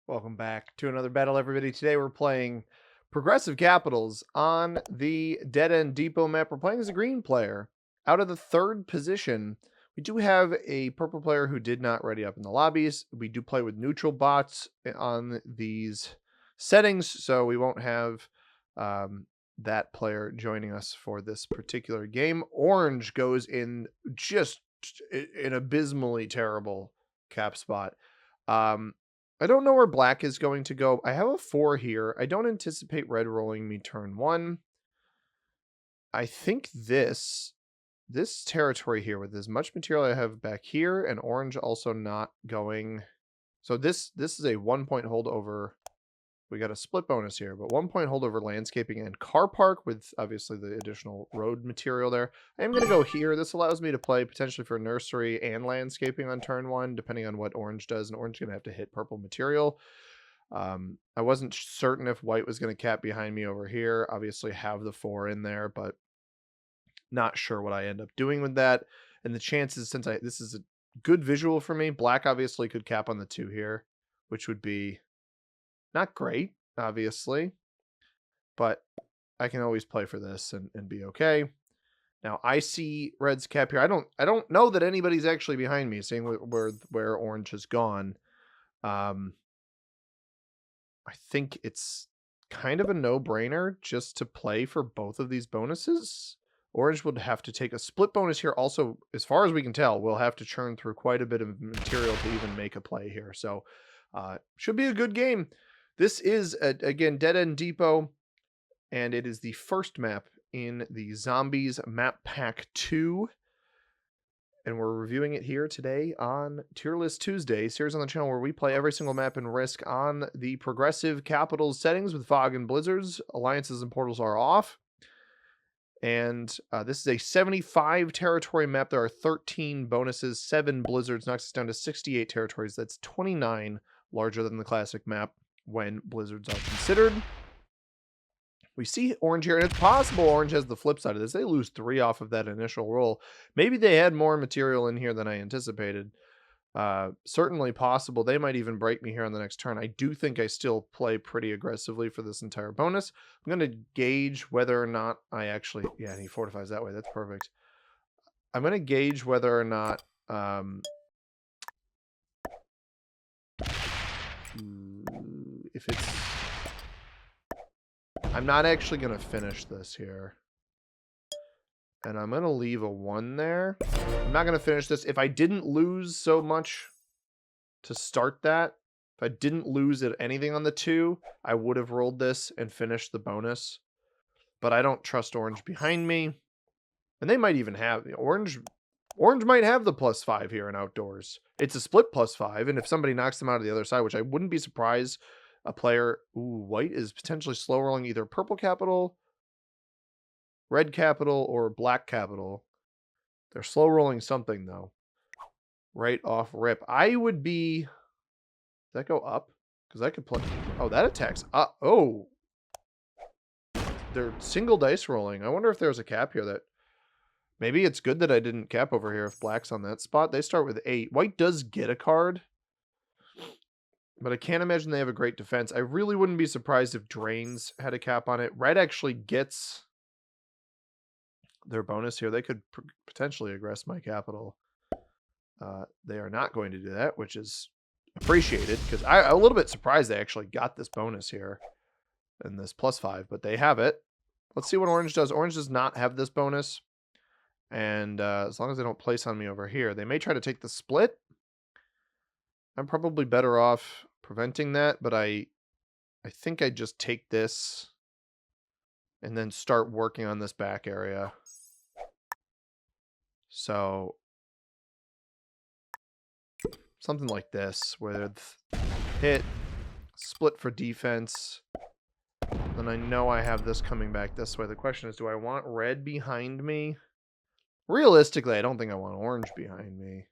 Welcome back to another battle, everybody. Today we're playing Progressive Capitals on the Dead End Depot map. We're playing as a green player. Out of the third position, we do have a purple player who did not ready up in the lobbies. We do play with neutral bots on these settings, so we won't have that player joining us for this particular game. Orange goes in just an abysmally terrible cap spot. I don't know where black is going to go. I have a 4 here. I don't anticipate red rolling me turn 1. I think this territory here with as much material I have back here and orange also not going. So this is a 1 point hold over. We got a split bonus here, but 1 point hold over landscaping and car park with obviously the additional road material there. I am going to go here. This allows me to play potentially for nursery and landscaping on turn 1, depending on what orange does. And orange is going to have to hit purple material. I wasn't certain if white was going to cap behind me over here. Obviously have the 4 in there, but not sure what I end up doing with that. And the chances, since this is a good visual for me, black obviously could cap on the 2 here, which would be not great, obviously, but I can always play for this and be okay. Now I see red's cap here. I don't know that anybody's actually behind me, seeing where orange has gone. I think it's kind of a no-brainer just to play for both of these bonuses. Orange would have to take a split bonus here. Also, as far as we can tell, we'll have to churn through quite a bit of material to even make a play here. So should be a good game. This is, again, Dead End Depot, and it is the first map in the Zombies Map Pack 2. And we're reviewing it here today on Tier List Tuesday, series on the channel where we play every single map in Risk on the Progressive Capitals settings with fog and blizzards. Alliances and portals are off. And this is a 75 territory map. There are 13 bonuses, 7 blizzards, knocks us down to 68 territories. That's 29 larger than the classic map when blizzards are considered. We see orange here, and it's possible orange has the flip side of this. They lose 3 off of that initial roll. Maybe they had more material in here than I anticipated. Certainly possible. They might even break me here on the next turn. I do think I still play pretty aggressively for this entire bonus. I'm going to gauge whether or not I actually... Yeah, and he fortifies that way. That's perfect. I'm going to gauge whether or not... if it's... I'm not actually going to finish this here. And I'm going to leave a 1 there. I'm not going to finish this. If I didn't lose so much to start that, if I didn't lose at anything on the 2, I would have rolled this and finished the bonus. But I don't trust orange behind me. And they might even have... Orange might have the +5 here in outdoors. It's a split +5, and if somebody knocks them out of the other side, which I wouldn't be surprised, a player... Ooh, white is potentially slow rolling either purple capital, red capital, or black capital. They're slow rolling something, though. Right off rip. I would be... Does that go up? Because I could play... Oh, that attacks up. Oh. They're single dice rolling. I wonder if there's a cap here that... Maybe it's good that I didn't cap over here if black's on that spot. They start with 8. White does get a card, but I can't imagine they have a great defense. I really wouldn't be surprised if Drains had a cap on it. Red actually gets their bonus here. They could potentially aggress my capital. They are not going to do that, which is appreciated, because I'm a little bit surprised they actually got this bonus here and this +5, but they have it. Let's see what orange does. Orange does not have this bonus. And as long as they don't place on me over here, they may try to take the split. I'm probably better off preventing that, but I think I just take this and then start working on this back area. So something like this, with hit, split for defense. Then I know I have this coming back this way. The question is, do I want red behind me? Realistically, I don't think I want orange behind me.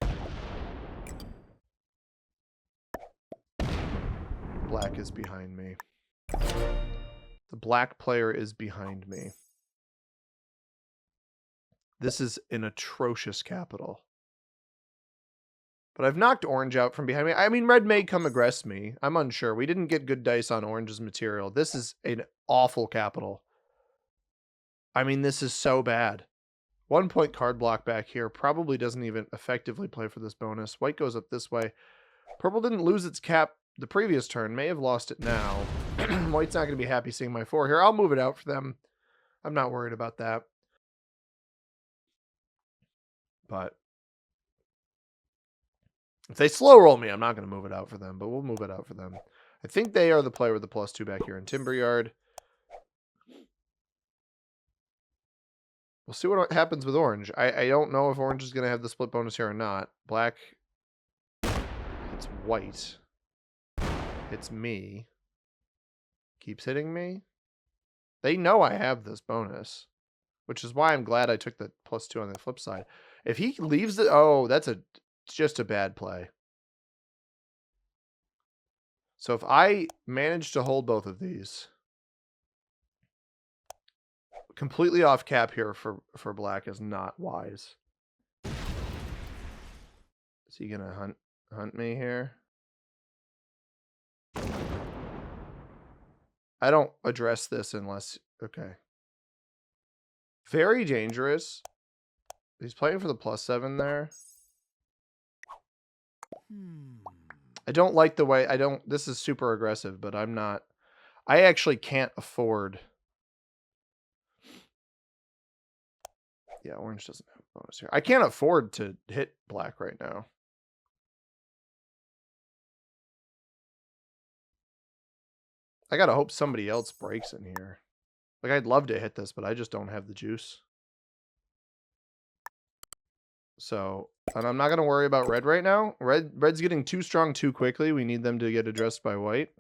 Black is behind me. The black player is behind me. This is an atrocious capital. But I've knocked orange out from behind me. I mean, red may come aggress me. I'm unsure. We didn't get good dice on orange's material. This is an awful capital. I mean, this is so bad. 1 point card block back here probably doesn't even effectively play for this bonus. White goes up this way. Purple didn't lose its cap the previous turn. May have lost it now. White's not going to be happy seeing my 4 here. I'll move it out for them. I'm not worried about that. But if they slow roll me, I'm not going to move it out for them, but we'll move it out for them. I think they are the player with the +2 back here in Timber Yard. We'll see what happens with orange. I don't know if orange is going to have the split bonus here or not. Black, it's white. It's me. Keeps hitting me. They know I have this bonus, which is why I'm glad I took the +2 on the flip side. If he leaves the... Oh, that's just a bad play. So if I manage to hold both of these... Completely off cap here for black is not wise. Is he gonna hunt me here? I don't address this unless... Okay. Very dangerous. He's playing for the +7 there. I don't like the way... This is super aggressive, but I'm not... I actually can't afford... Yeah, orange doesn't have a bonus here. I can't afford to hit black right now. I gotta hope somebody else breaks in here. Like, I'd love to hit this, but I just don't have the juice. So, and I'm not gonna worry about red right now. Red's getting too strong too quickly. We need them to get addressed by white.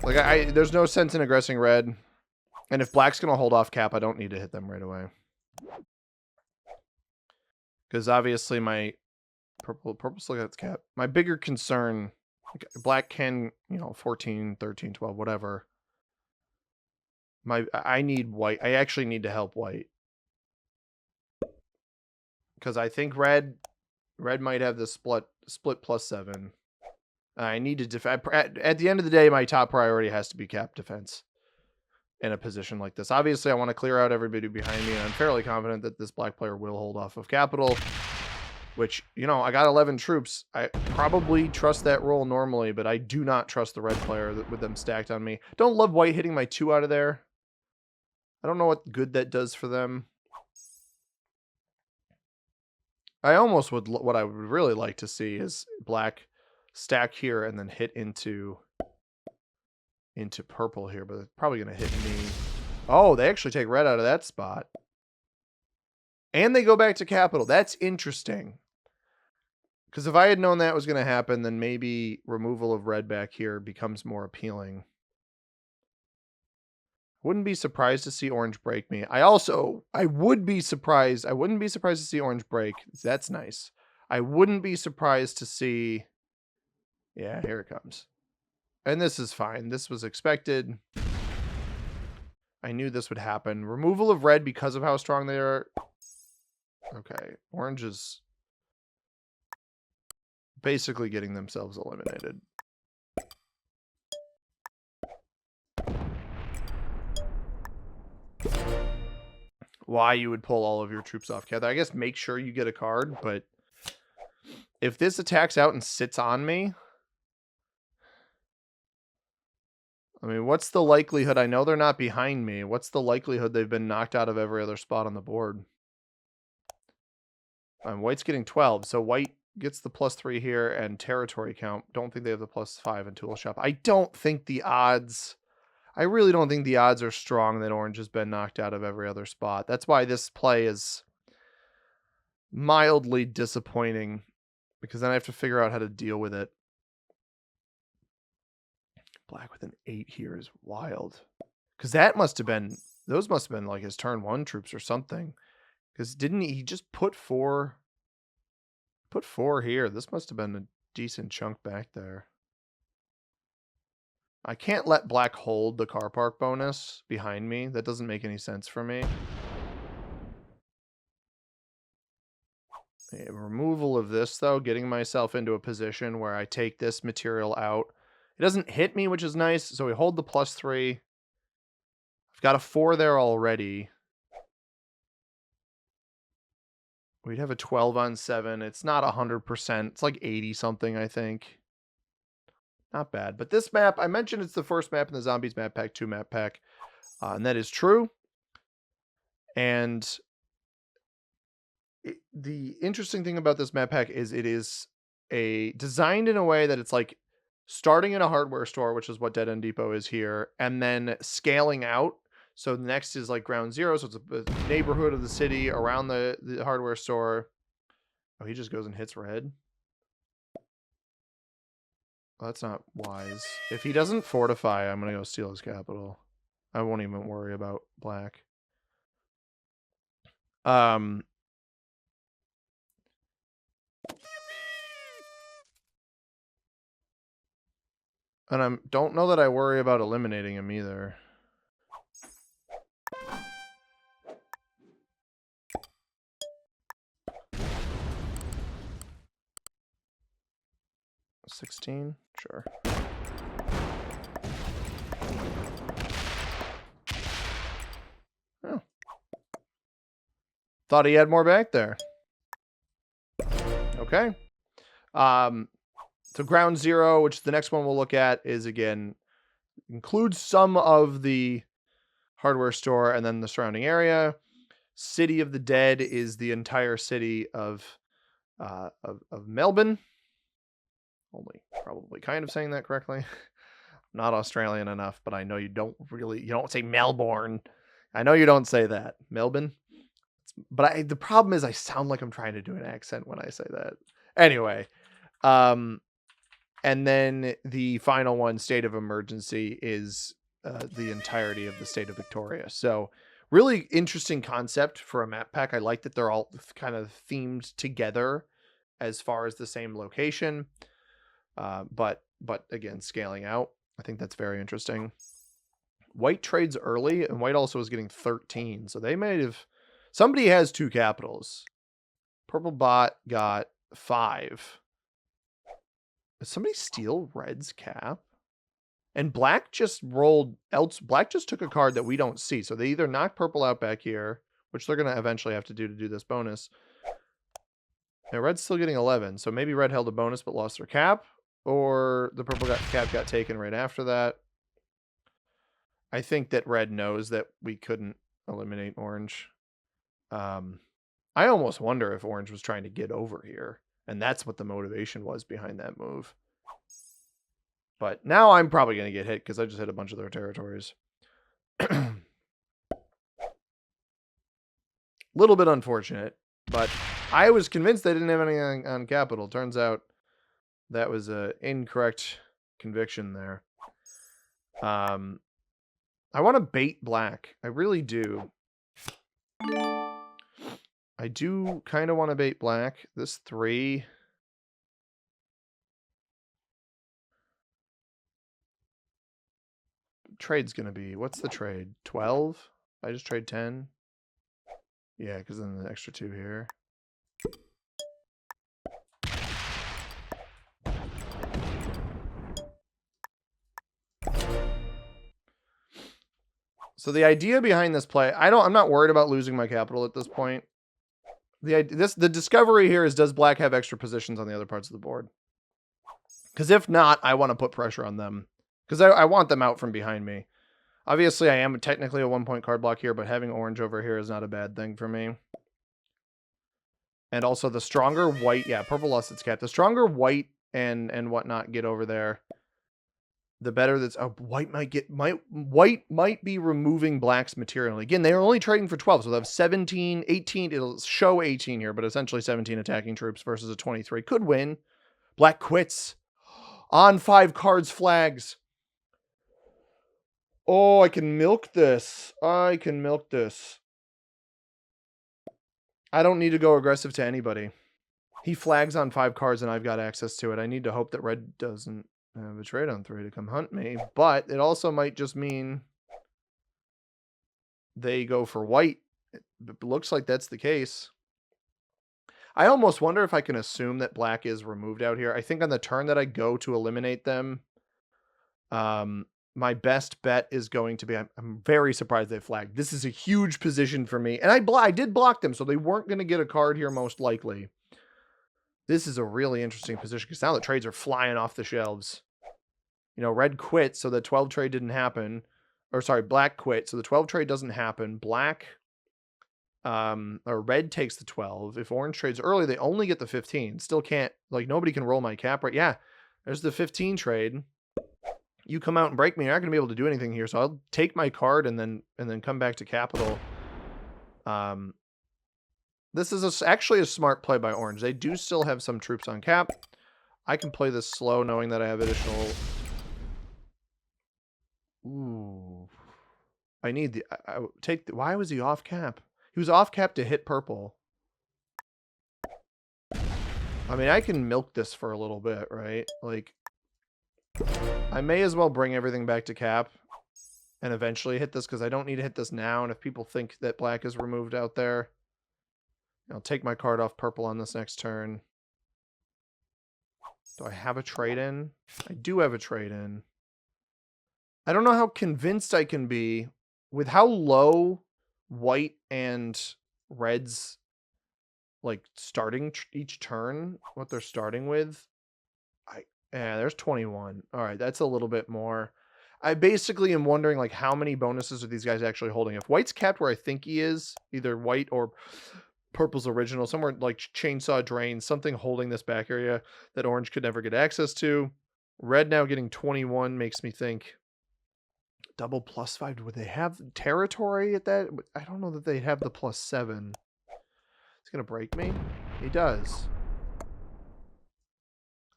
Like, there's no sense in aggressing red. And if black's going to hold off cap, I don't need to hit them right away. Because obviously my purple still got its cap. My bigger concern, black can, 14, 13, 12, whatever. I need white. I actually need to help white. Because I think red might have the split +7. I need to defend. At the end of the day, my top priority has to be cap defense in a position like this. Obviously, I want to clear out everybody behind me, and I'm fairly confident that this black player will hold off of capital, which, I got 11 troops. I probably trust that roll normally, but I do not trust the red player with them stacked on me. Don't love white hitting my 2 out of there. I don't know what good that does for them. I almost would... What I would really like to see is black stack here and then hit into purple here, but it's probably going to hit me. Oh, they actually take red out of that spot. And they go back to capital. That's interesting. Because if I had known that was going to happen, then maybe removal of red back here becomes more appealing. Wouldn't be surprised to see orange break me. I would be surprised. I wouldn't be surprised to see orange break. That's nice. I wouldn't be surprised to see... Yeah, here it comes. And this is fine. This was expected. I knew this would happen. Removal of red because of how strong they are. Okay. Orange is basically getting themselves eliminated. Why you would pull all of your troops off cap. I guess make sure you get a card, but if this attacks out and sits on me... I mean, what's the likelihood? I know they're not behind me. What's the likelihood they've been knocked out of every other spot on the board? White's getting 12, so white gets the +3 here and territory count. Don't think they have the +5 in tool shop. I don't think the odds... I really don't think the odds are strong that orange has been knocked out of every other spot. That's why this play is mildly disappointing, because then I have to figure out how to deal with it. Black with an 8 here is wild. Because that must have been... Those must have been like his turn 1 troops or something. Because didn't he just put 4... Put 4 here. This must have been a decent chunk back there. I can't let black hold the car park bonus behind me. That doesn't make any sense for me. A removal of this, though, getting myself into a position where I take this material out. It doesn't hit me, which is nice, so we hold the +3. I've got a 4 there already. We'd have a 12 on 7. It's not 100%. It's like 80-something, I think. Not bad. But this map, I mentioned it's the first map in the Zombies map pack 2 map pack. And that is true. And the interesting thing about this map pack is it is designed in a way that it's like starting in a hardware store, which is what Dead End Depot is here, and then scaling out. So the next is like ground zero. So it's a neighborhood of the city around the hardware store. Oh, he just goes and hits red. Well, that's not wise. If he doesn't fortify, I'm going to go steal his capital. I won't even worry about black. And I don't know that I worry about eliminating him either. $16? Sure. Oh. Thought he had more back there. Okay. So ground zero, which the next one we'll look at, is again includes some of the hardware store and then the surrounding area. City of the Dead is the entire city of Melbourne. Only probably kind of saying that correctly. Not Australian enough, but I know you don't say Melbourne. I know you don't say that. Melbourne. But the problem is I sound like I'm trying to do an accent when I say that. Anyway, and then the final one, State of Emergency, is the entirety of the state of Victoria. So really interesting concept for a map pack. I like that they're all kind of themed together as far as the same location. But again, scaling out. I think that's very interesting. White trades early, and white also is getting 13. So they might have... Somebody has 2 capitals. Purple bot got 5. Did somebody steal red's cap? And black just rolled... Black just took a card that we don't see. So they either knocked purple out back here, which they're going to eventually have to do this bonus. Now red's still getting 11. So maybe red held a bonus but lost their cap. Or the purple cap got taken right after that. I think that red knows that we couldn't eliminate orange. I almost wonder if orange was trying to get over here. And that's what the motivation was behind that move. But now I'm probably going to get hit because I just hit a bunch of their territories. Little bit unfortunate. But I was convinced they didn't have anything on capital. Turns out that was an incorrect conviction there. I want to bait black. I really do. I do kind of want to bait black. This 3. Trade's going to be... What's the trade? 12? I just trade 10? Yeah, because then the extra 2 here. So the idea behind this play, I'm not worried about losing my capital at this point. The discovery here is, does black have extra positions on the other parts of the board? Because if not, I want to put pressure on them. Because I want them out from behind me. Obviously, I am technically a 1-point card block here, but having orange over here is not a bad thing for me. And also the stronger white, yeah, purple lost its cap. The stronger white and whatnot get over there, the better that's... Oh, white might be removing black's material. Again, they are only trading for 12, so they have 17, 18. It'll show 18 here, but essentially 17 attacking troops versus a 23. Could win. Black quits. On 5 cards, flags. Oh, I can milk this. I can milk this. I don't need to go aggressive to anybody. He flags on 5 cards and I've got access to it. I need to hope that red doesn't. I have a trade on 3 to come hunt me, but it also might just mean they go for white. It looks like that's the case. I almost wonder if I can assume that black is removed out here. I think on the turn that I go to eliminate them, my best bet is going to be, I'm very surprised they flagged. This is a huge position for me. And I did block them, so they weren't going to get a card here most likely. This is a really interesting position because now the trades are flying off the shelves. You know, red quit, so the 12 trade didn't happen. Or sorry, black quit, so the 12 trade doesn't happen. Black, or red takes the 12. If orange trades early, they only get the 15. Still can't, like, nobody can roll my cap right. Yeah, there's the 15 trade. You come out and break me, you're not going to be able to do anything here. So I'll take my card and then come back to capital. This is actually a smart play by orange. They do still have some troops on cap. I can play this slow knowing that I have additional... Ooh. I need the... Why was he off cap? He was off cap to hit purple. I mean, I can milk this for a little bit, right? Like... I may as well bring everything back to cap and eventually hit this because I don't need to hit this now. And if people think that black is removed out there, I'll take my card off purple on this next turn. Do I have a trade-in? I do have a trade-in. I don't know how convinced I can be with how low white and red's like starting each turn, what they're starting with. Yeah, there's 21. All right, that's a little bit more. I basically am wondering, like, how many bonuses are these guys actually holding? If white's capped where I think he is, either white or purple's original, somewhere like chainsaw drain, something holding this back area that orange could never get access to. Red now getting 21 makes me think double +5. Would they have territory at that? I don't know that they'd have the +7. He's going to break me? He does.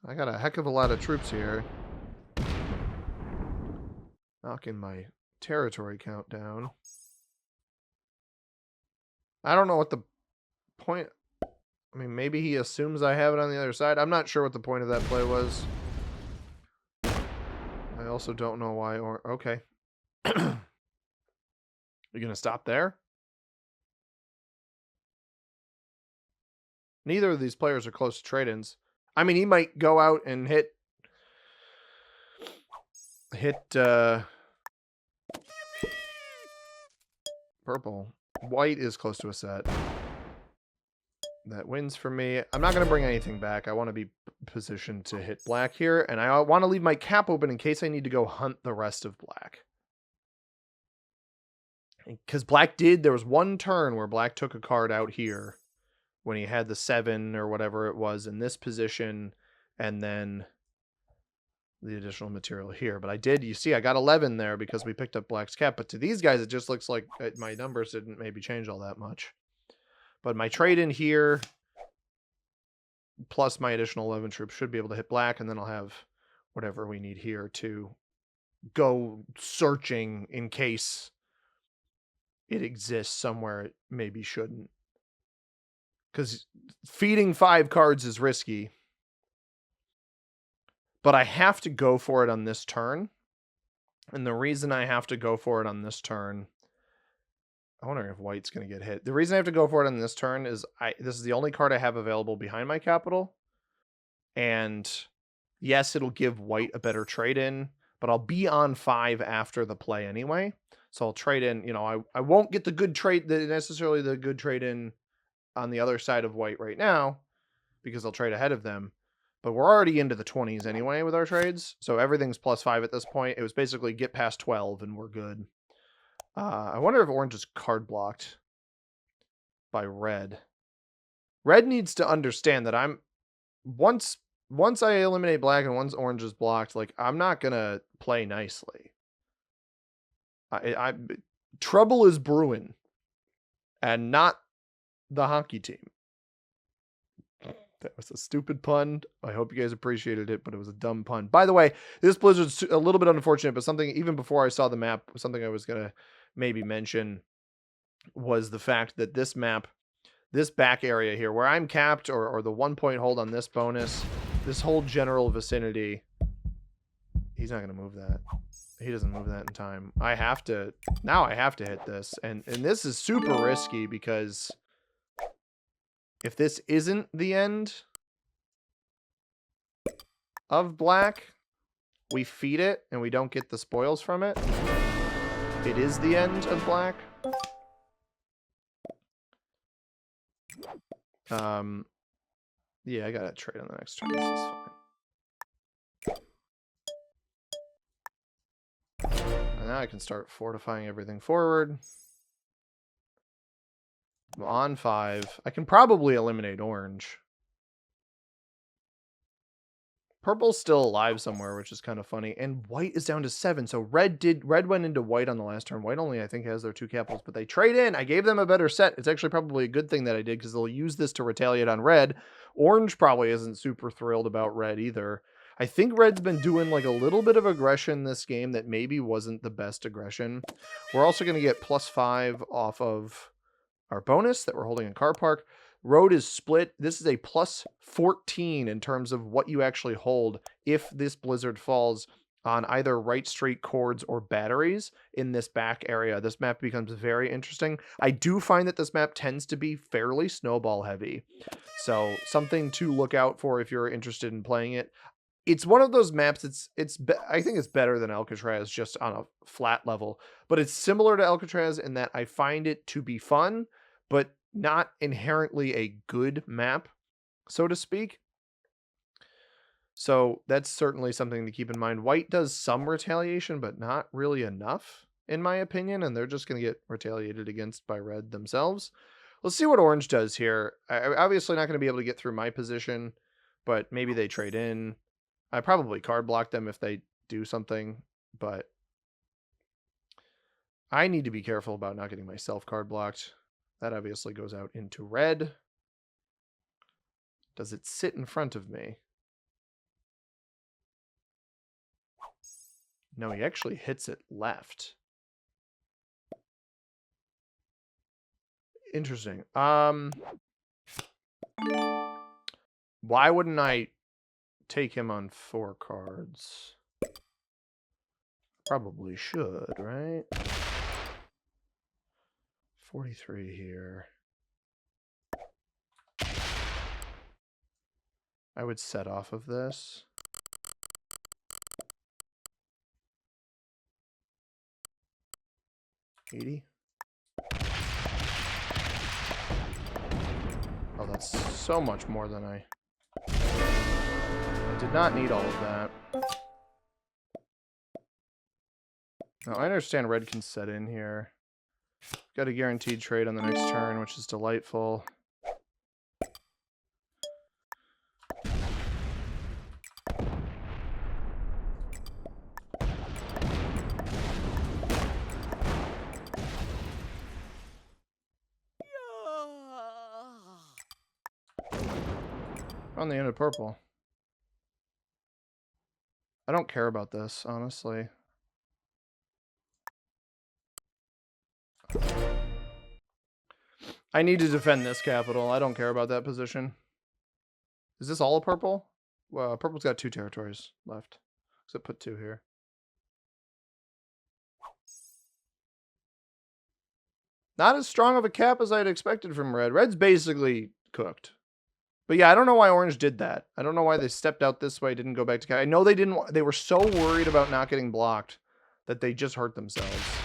I got a heck of a lot of troops here. Knocking my territory count down. I don't know what the point... I mean, maybe he assumes I have it on the other side. I'm not sure what the point of that play was. I also don't know why... Okay. You gonna stop there? Neither of these players are close to trade-ins. I mean, he might go out and hit purple. White is close to a set. That wins for me. I'm not going to bring anything back. I want to be positioned to hit black here, and I want to leave my cap open in case I need to go hunt the rest of black. Because black there was one turn where black took a card out here when he had the 7 or whatever it was in this position, and then the additional material here. But I did, you see, I got 11 there because we picked up black's cap. But to these guys, it just looks like my numbers didn't maybe change all that much. But my trade in here, plus my additional 11 troops, should be able to hit black, and then I'll have whatever we need here to go searching in case it exists somewhere it maybe shouldn't. Because feeding 5 cards is risky. But I have to go for it on this turn. And the reason I have to go for it on this turn... I wonder if white's going to get hit. The reason I have to go for it on this turn is this is the only card I have available behind my capital. And yes, it'll give white a better trade-in. But I'll be on 5 after the play anyway. So I'll trade in... You know, I won't get the good trade... necessarily the good trade-in on the other side of white right now, because I'll trade ahead of them. But we're already into the 20s anyway with our trades, so everything's +5 at this point. It was basically get past 12 and we're good. I wonder if orange is card blocked by red. Red needs to understand that I'm... Once I eliminate black and once orange is blocked, like, I'm not going to play nicely. Trouble is brewing. And not the hockey team. That was a stupid pun. I hope you guys appreciated it, but it was a dumb pun. By the way, this blizzard's a little bit unfortunate, but something, even before I saw the map, something I was going to maybe mention was the fact that this map, this back area here, where I'm capped, or the 1 point hold on this bonus, this whole general vicinity He's not going to move that. He doesn't move that in time. I have to... Now I have to hit this. And this is super risky because... If this isn't the end of black, we feed it and we don't get the spoils from it. It is the end of black. Yeah, I gotta trade on the next turn. This is fine. And now I can start fortifying everything forward. I'm on 5. I can probably eliminate orange. Purple's still alive somewhere, which is kind of funny. And white is down to 7. So red went into white on the last turn. White only, I think, has their 2 capitals, but they trade in. I gave them a better set. It's actually probably a good thing that I did because they'll use this to retaliate on red. Orange probably isn't super thrilled about red either. I think red's been doing like a little bit of aggression this game that maybe wasn't the best aggression. We're also going to get +5 off of our bonus that we're holding in car park. Road is split. This is a +14 in terms of what you actually hold if this blizzard falls on either right straight chords or batteries in this back area. This map becomes very interesting. I do find that this map tends to be fairly snowball heavy. So something to look out for if you're interested in playing it. It's one of those maps. I think it's better than Alcatraz just on a flat level, but it's similar to Alcatraz in that I find it to be fun, but not inherently a good map, so to speak. So that's certainly something to keep in mind. White does some retaliation, but not really enough, in my opinion, and they're just going to get retaliated against by red themselves. Let's see what orange does here. I'm obviously not going to be able to get through my position, but maybe they trade in. I probably card block them if they do something, but I need to be careful about not getting myself card blocked. That obviously goes out into red. Does it sit in front of me? No, he actually hits it left. Interesting. Why wouldn't I take him on 4 cards? Probably should, right? 43 here. I would set off of this. $80. Oh, that's so much more than I did not need all of that. Now, I understand red can set in here. Got a guaranteed trade on the next turn, which is delightful. On the end of purple. I don't care about this, honestly. I need to defend this capital. I don't care about that position. Is this all a purple? Well, purple's got 2 territories left. So put 2 here. Not as strong of a cap as I'd expected from red. Red's basically cooked. But yeah, I don't know why orange did that. I don't know why they stepped out this way, didn't go back to cap. I know they didn't. They were so worried about not getting blocked that they just hurt themselves.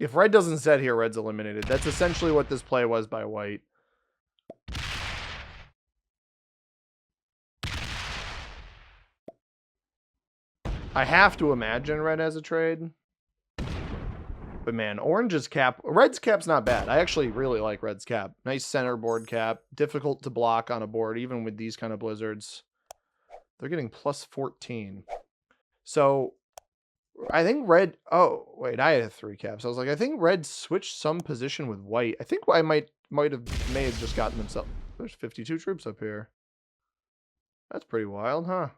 If red doesn't set here, red's eliminated. That's essentially what this play was by white. I have to imagine red has a trade. But man, orange's cap, red's cap's not bad. I actually really like red's cap. Nice center board cap. Difficult to block on a board, even with these kind of blizzards. They're getting +14. So I think red, oh, wait, I had 3 caps. I was like, I think red switched some position with white. I think I may have just gotten themselves. There's 52 troops up here. That's pretty wild, huh?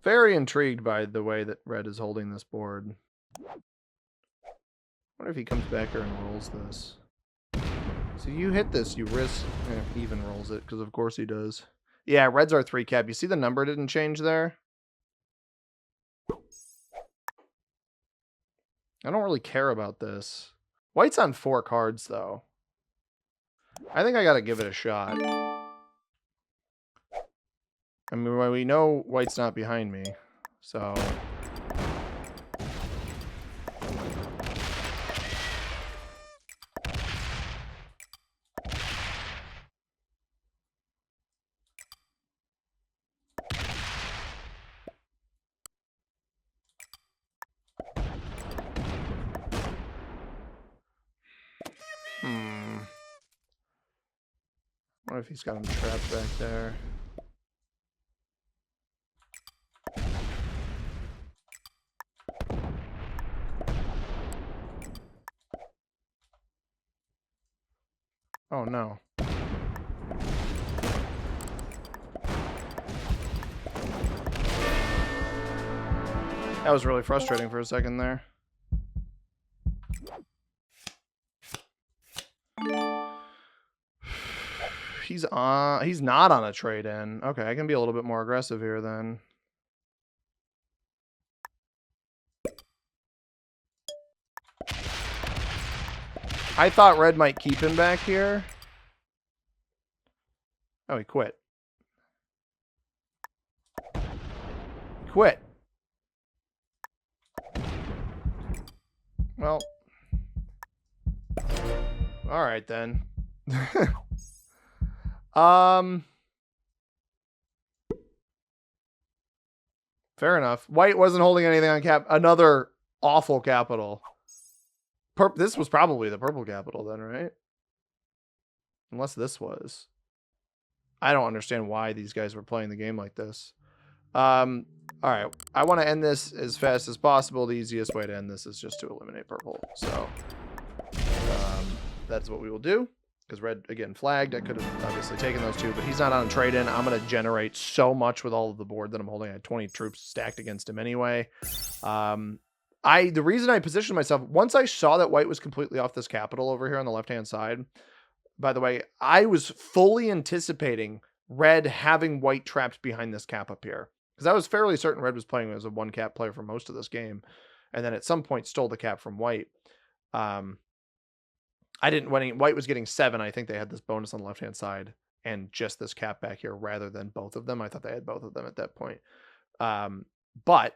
Very intrigued by the way that red is holding this board. I wonder if he comes back here and rolls this. So you hit this, you risk even rolls it, because of course he does. Yeah, red's our 3 cap. You see the number didn't change there? I don't really care about this. White's on 4 cards, though. I think I gotta give it a shot. I mean, we know white's not behind me, so... What if he's got him trapped back there? Oh no. That was really frustrating for a second there. He's not on a trade-in. Okay, I can be a little bit more aggressive here then. I thought red might keep him back here. Oh, he quit. He quit. Well. All right then. Fair enough. White wasn't holding anything on cap. Another awful capital. This was probably the purple capital then, right? Unless this was. I don't understand why these guys were playing the game like this. All right. I want to end this as fast as possible. The easiest way to end this is just to eliminate purple. So that's what we will do. Because red, again, flagged. I could have obviously taken those 2, but he's not on a trade-in. I'm going to generate so much with all of the board that I'm holding. I had 20 troops stacked against him anyway. The reason I positioned myself, once I saw that white was completely off this capital over here on the left-hand side, by the way, I was fully anticipating red having white trapped behind this cap up here. Because I was fairly certain red was playing as a 1-cap player for most of this game. And then at some point stole the cap from white. When white was getting 7, I think they had this bonus on the left-hand side and just this cap back here rather than both of them. I thought they had both of them at that point. But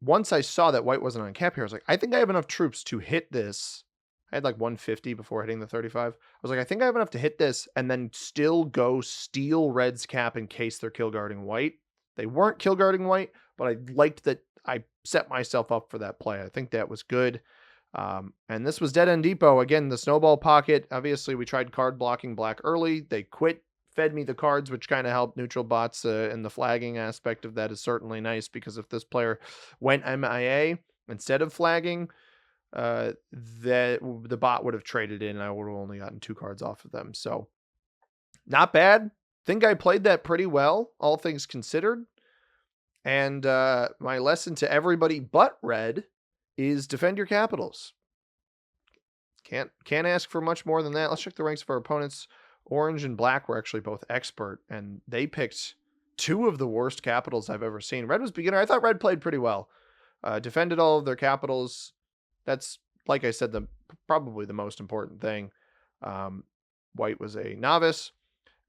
once I saw that white wasn't on cap here, I was like, I think I have enough troops to hit this. I had like 150 before hitting the 35. I was like, I think I have enough to hit this and then still go steal red's cap in case they're kill guarding white. They weren't kill guarding white, but I liked that I set myself up for that play. I think that was good. And this was Dead End Depot. Again, the snowball pocket. Obviously, we tried card blocking black early. They quit, fed me the cards, which kind of helped neutral bots. And the flagging aspect of that is certainly nice because if this player went MIA instead of flagging, that the bot would have traded in and I would have only gotten 2 cards off of them. So not bad. Think I played that pretty well, all things considered. And my lesson to everybody but red is defend your capitals. Can't ask for much more than that. Let's check the ranks of our opponents. Orange and black were actually both expert, and they picked 2 of the worst capitals I've ever seen. Red was beginner. I thought red played pretty well. Defended all of their capitals. That's, like I said, probably the most important thing. White was a novice.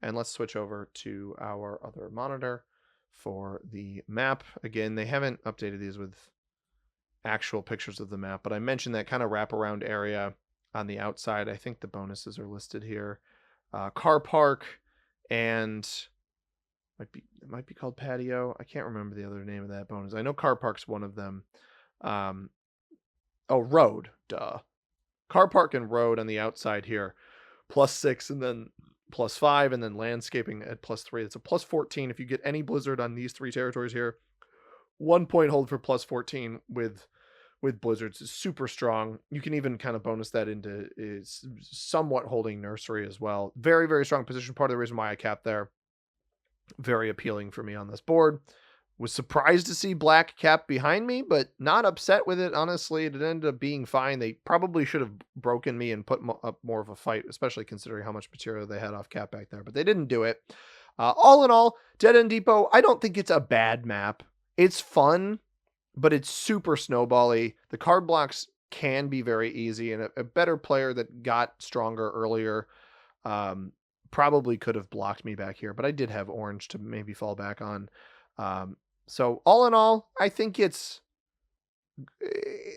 And let's switch over to our other monitor for the map. Again, they haven't updated these with actual pictures of the map, but I mentioned that kind of wraparound area on the outside. I think the bonuses are listed here. Car park and it might be called patio. I can't remember the other name of that bonus. I know car park's one of them. Road, duh. Car park and road on the outside here. +6 and then +5 and then landscaping at +3. It's a +14 if you get any blizzard on these 3 territories here. 1 point hold for +14 with blizzards is super strong. You can even kind of bonus that into is somewhat holding nursery as well. Very, very strong position. Part of the reason why I capped there. Very appealing for me on this board. Was surprised to see black cap behind me, but not upset with it. Honestly, it ended up being fine. They probably should have broken me and put up more of a fight, especially considering how much material they had off cap back there, but they didn't do it. All in all, Dead End Depot, I don't think it's a bad map. It's fun, but it's super snowbally. The card blocks can be very easy, and a better player that got stronger earlier probably could have blocked me back here, but I did have orange to maybe fall back on. So all in all, I think it's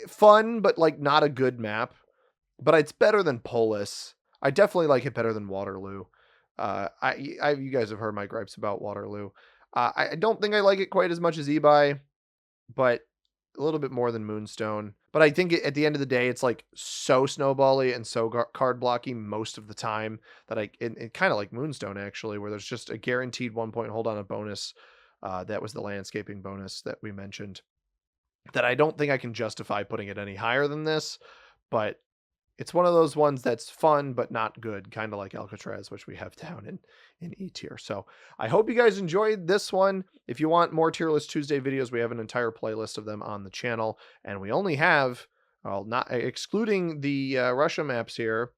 fun, but like not a good map. But it's better than Polis. I definitely like it better than Waterloo. You guys have heard my gripes about Waterloo. I don't think I like it quite as much as Ebuy, but a little bit more than Moonstone. But I think at the end of the day, it's like so snowbally and so card blocky most of the time that it kind of like Moonstone actually, where there's just a guaranteed 1 point hold on a bonus. That was the landscaping bonus that we mentioned, that I don't think I can justify putting it any higher than this, but it's one of those ones that's fun, but not good, kind of like Alcatraz, which we have down in E tier. So I hope you guys enjoyed this one. If you want more Tier List Tuesday videos, we have an entire playlist of them on the channel, and we only have, well, not excluding the Russia maps here,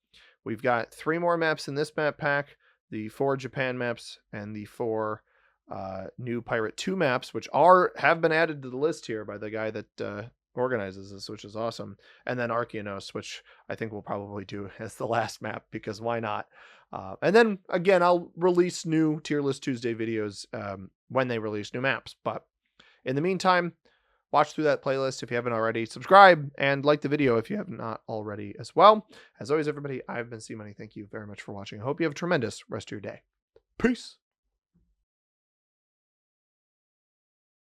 we've got 3 more maps in this map pack, the 4 Japan maps and the 4 new Pirate 2 maps, which have been added to the list here by the guy that organizes this, which is awesome. And then Archeanos, which I think we'll probably do as the last map, because why not? And then again, I'll release new Tier List Tuesday videos when they release new maps. But in the meantime, watch through that playlist if you haven't already. Subscribe and like the video if you have not already as well. As always, everybody, I've been C Money. Thank you very much for watching. I hope you have a tremendous rest of your day. Peace.